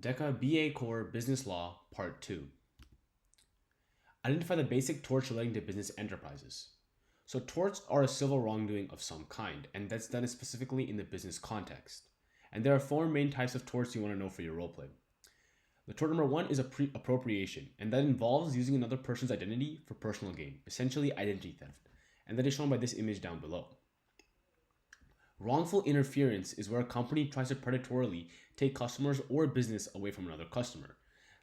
DECA BA Core Business Law Part 2. Identify the basic torts relating to business enterprises. So torts are a civil wrongdoing of some kind, and that's done specifically in the business context. And there are four main types of torts you want to know for your roleplay. The tort number one is appropriation, and that involves using another person's identity for personal gain, essentially identity theft, and that is shown by this image down below. Wrongful interference is where a company tries to predatorily take customers or business away from another customer.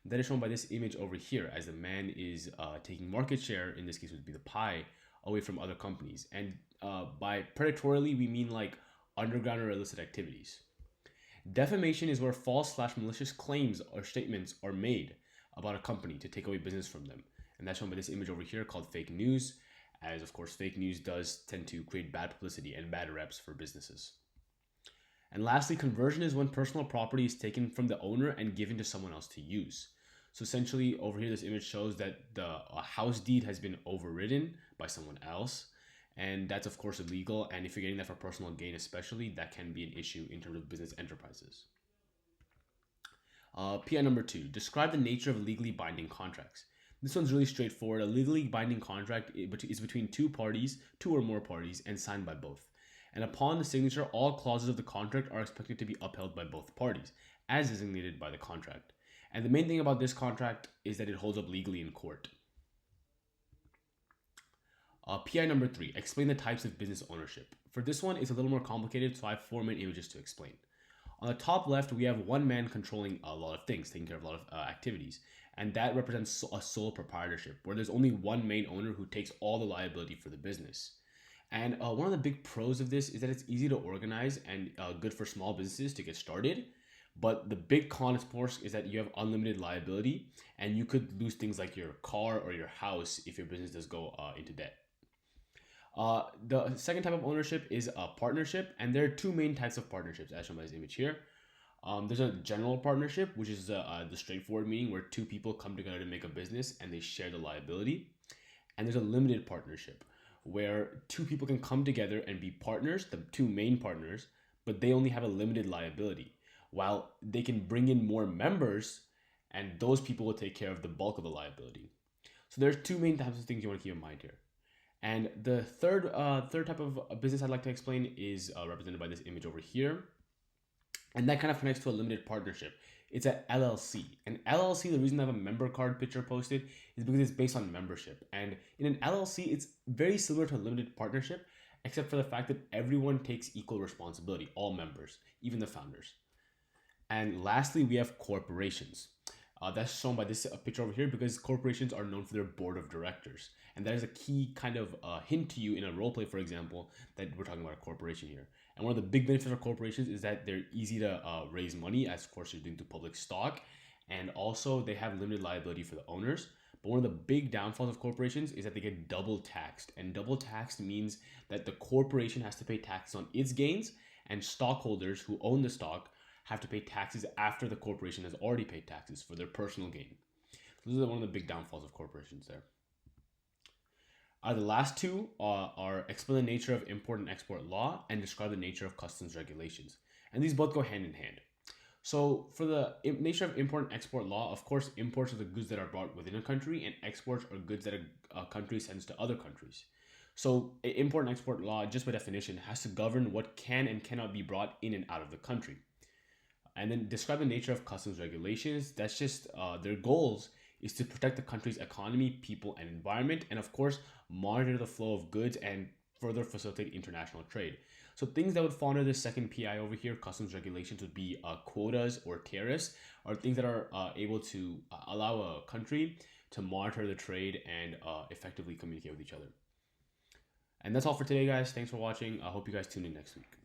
That is shown by this image over here, as the man is taking market share, in this case would be the pie, away from other companies. And by predatorily, we mean like underground or illicit activities. Defamation is where false/malicious claims or statements are made about a company to take away business from them. And that's shown by this image over here called fake news, as of course fake news does tend to create bad publicity and bad reps for businesses. And lastly, conversion is when personal property is taken from the owner and given to someone else to use. So essentially over here, this image shows that the house deed has been overridden by someone else. And that's of course illegal. And if you're getting that for personal gain especially, that can be an issue in terms of business enterprises. PI number 2, describe the nature of legally binding contracts. This one's really straightforward. A legally binding contract is between two or more parties, and signed by both. And upon the signature, all clauses of the contract are expected to be upheld by both parties, as designated by the contract. And the main thing about this contract is that it holds up legally in court. PI number 3, explain the types of business ownership. For this one, it's a little more complicated, so I have 4 main images to explain. On the top left, we have one man controlling a lot of things, taking care of a lot of activities. And that represents a sole proprietorship, where there's only one main owner who takes all the liability for the business. And one of the big pros of this is that it's easy to organize and good for small businesses to get started. But the big con, of course, is that you have unlimited liability, and you could lose things like your car or your house if your business does go into debt. The second type of ownership is a partnership, and there are 2 main types of partnerships as shown by this image here. There's a general partnership, which is the straightforward meaning where 2 people come together to make a business and they share the liability. And there's a limited partnership where 2 people can come together and be partners, the 2 main partners, but they only have a limited liability, while they can bring in more members and those people will take care of the bulk of the liability. So there's 2 main types of things you want to keep in mind here. And the third type of business I'd like to explain is represented by this image over here. And that kind of connects to a limited partnership. It's an LLC. An LLC, the reason I have a member card picture posted is because it's based on membership. And in an LLC, it's very similar to a limited partnership, except for the fact that everyone takes equal responsibility, all members, even the founders. And lastly, we have corporations. That's shown by this picture over here because corporations are known for their board of directors. And that is a key kind of hint to you in a roleplay, for example, that we're talking about a corporation here. And one of the big benefits of corporations is that they're easy to raise money, as of course you're doing through public stock. And also they have limited liability for the owners. But one of the big downfalls of corporations is that they get double taxed. And double taxed means that the corporation has to pay taxes on its gains, and stockholders who own the stock have to pay taxes after the corporation has already paid taxes for their personal gain. Those are one of the big downfalls of corporations there. The last 2 are explain the nature of import and export law and describe the nature of customs regulations. And these both go hand in hand. So for the nature of import and export law, of course, imports are the goods that are brought within a country, and exports are goods that a country sends to other countries. So import and export law, just by definition, has to govern what can and cannot be brought in and out of the country. And then describe the nature of customs regulations. That's just their goals is to protect the country's economy, people, and environment, and of course, monitor the flow of goods and further facilitate international trade. So things that would fall under the second PI over here, customs regulations, would be quotas or tariffs, or things that are able to allow a country to monitor the trade and effectively communicate with each other. And that's all for today, guys. Thanks for watching. I hope you guys tune in next week.